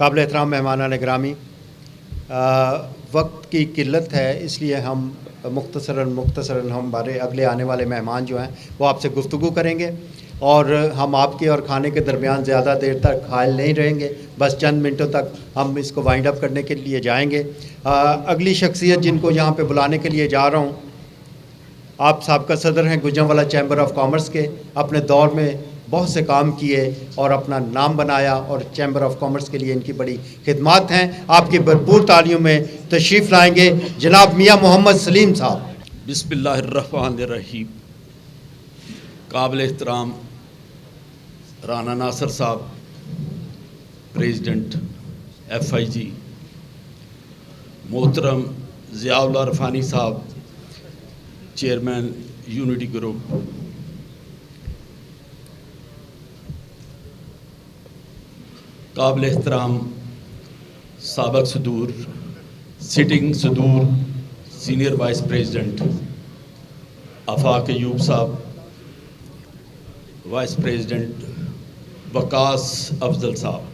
काबिल एहतराम मेहमानान ग्रामी, वक्त की किल्लत है, इसलिए हम मुख्तसरन हमारे अगले आने वाले मेहमान जो हैं वो आपसे गुफ्तगू करेंगे और हम आपके और खाने के दरमियान ज़्यादा देर तक हायल नहीं रहेंगे, बस चंद मिनटों तक हम इसको वाइंड अप करने के लिए जाएंगे। अगली शख्सियत जिनको यहाँ पे बुलाने के लिए जा रहा हूँ, आप साबका सदर हैं गुजरांवाला चैम्बर ऑफ कॉमर्स के, अपने दौर में बहुत से काम किए और अपना नाम बनाया और चैम्बर ऑफ कॉमर्स के लिए इनकी बड़ी खिदमत हैं। आपकी भरपूर तालियों में तशरीफ़ लाएंगे जनाब मियाँ मोहम्मद सलीम साहब। बिस्मिल्लाहिर्रहमानिर्रहीम। काबिल एहतराम राना नासर साहब, प्रेसिडेंट FIG, मोहतरम ज़ियाउल अरफानी साहब, चेयरमैन यूनिटी ग्रुप, काबिल एहतराम साबक सदूर, सिटिंग सदूर, सीनियर वाइस प्रेसिडेंट आफाक अयूब साहब, वाइस प्रेसिडेंट वकास अफजल साहब।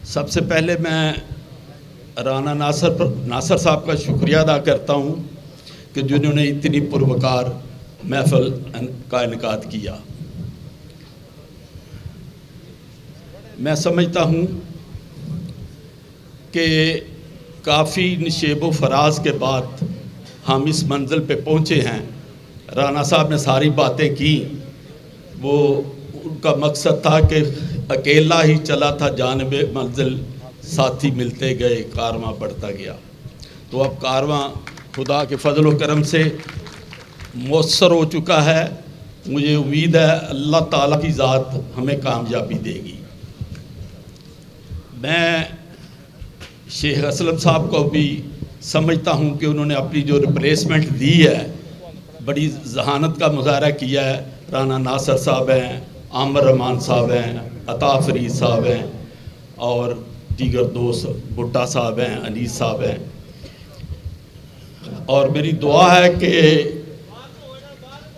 सबसे पहले मैं राना नासर साहब का शुक्रिया अदा करता हूँ कि जिन्होंने इतनी पुरवकार महफिल का इनेकाद किया। मैं समझता हूँ कि काफ़ी निशेब व फराज के बाद हम इस मंजिल पे पहुँचे हैं। राना साहब ने सारी बातें की, वो उनका मकसद था कि अकेला ही चला था जानिबे मंजिल, साथी मिलते गए, कारवां बढ़ता गया। तो अब कारवां खुदा के फजल व करम से मुयस्सर हो चुका है। मुझे उम्मीद है अल्लाह ताला की ज़ात हमें कामयाबी देगी। मैं शेख असलम साहब को भी समझता हूँ कि उन्होंने अपनी जो रिप्लेसमेंट दी है, बड़ी जहानत का मुजाहरा किया है। राना नासर साहब हैं, आमर रहमान साहब हैं, अता फरीद साहब हैं और दीगर दोस्त भुट्टा साहब हैं, अनीस साहब हैं। और मेरी दुआ है कि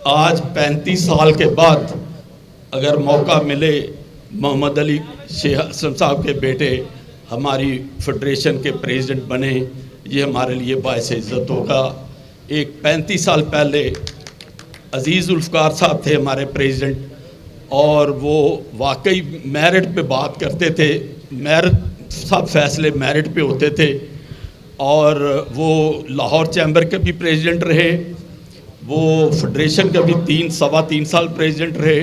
आज 35 साल के बाद अगर मौका मिले मोहम्मद अली शेख असलम साहब के बेटे हमारी फेडरेशन के प्रेसिडेंट बने, ये हमारे लिए बायस इज़्ज़त होगा। एक 35 साल पहले अज़ीज़ जुल्फ़कार साहब थे हमारे प्रेसिडेंट, और वो वाकई मेरिट पे बात करते थे। मेरिट सब फैसले मेरिट पे होते थे। और वो लाहौर चैम्बर के भी प्रेसिडेंट रहे, वो फेडरेशन के भी सवा तीन साल प्रेसिडेंट रहे,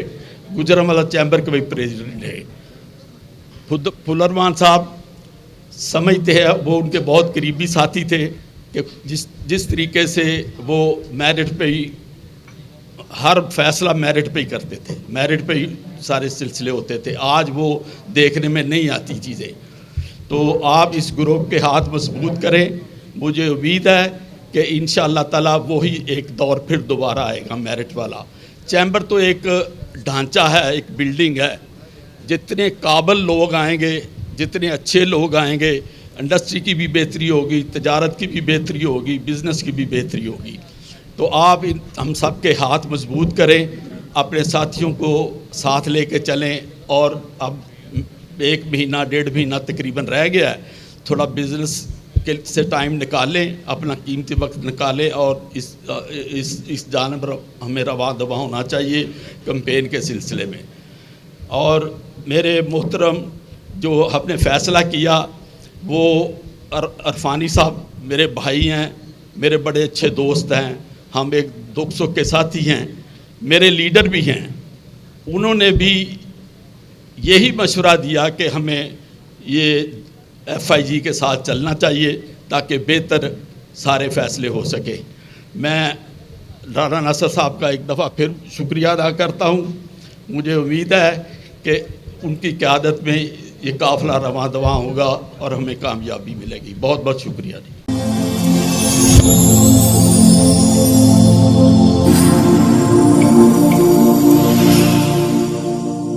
गुजरांवाला चैम्बर के भी प्रेसिडेंट रहे। खुद फुलरमान साहब समझते हैं, वो उनके बहुत करीबी साथी थे कि जिस तरीके से वो मेरिट पे ही हर फैसला मेरिट पे ही करते थे, मेरिट पे ही सारे सिलसिले होते थे। आज वो देखने में नहीं आती चीज़ें। तो आप इस ग्रुप के हाथ मजबूत करें। मुझे उम्मीद है कि इंशाअल्लाह ताला वही एक दौर फिर दोबारा आएगा मेरिट वाला। चैम्बर तो एक ढांचा है, एक बिल्डिंग है। जितने काबिल लोग आएंगे, जितने अच्छे लोग आएंगे, इंडस्ट्री की भी बेहतरी होगी, तजारत की भी बेहतरी होगी, बिज़नेस की भी बेहतरी होगी। तो आप हम सब के हाथ मजबूत करें, अपने साथियों को साथ लेके चलें। और अब 1 महीना 1.5 महीना तकरीबन रह गया है, थोड़ा बिज़नेस के से टाइम निकालें, अपना कीमती वक्त निकालें और इस जानब हमें रवा दवा होना चाहिए कैंपेन के सिलसिले में। और मेरे मोहतरम जो आपने फ़ैसला किया, वो अरफानी साहब मेरे भाई हैं, मेरे बड़े अच्छे दोस्त हैं, हम एक दुख सुख के साथी हैं, मेरे लीडर भी हैं। उन्होंने भी यही मशवरा दिया कि हमें ये FIG के साथ चलना चाहिए ताकि बेहतर सारे फ़ैसले हो सके। मैं राना नासर साहब का एक दफ़ा फिर शुक्रिया अदा करता हूँ। मुझे उम्मीद है कि उनकी क़यादत में ये काफ़िला रवां दवां होगा और हमें कामयाबी मिलेगी। बहुत बहुत शुक्रिया जी।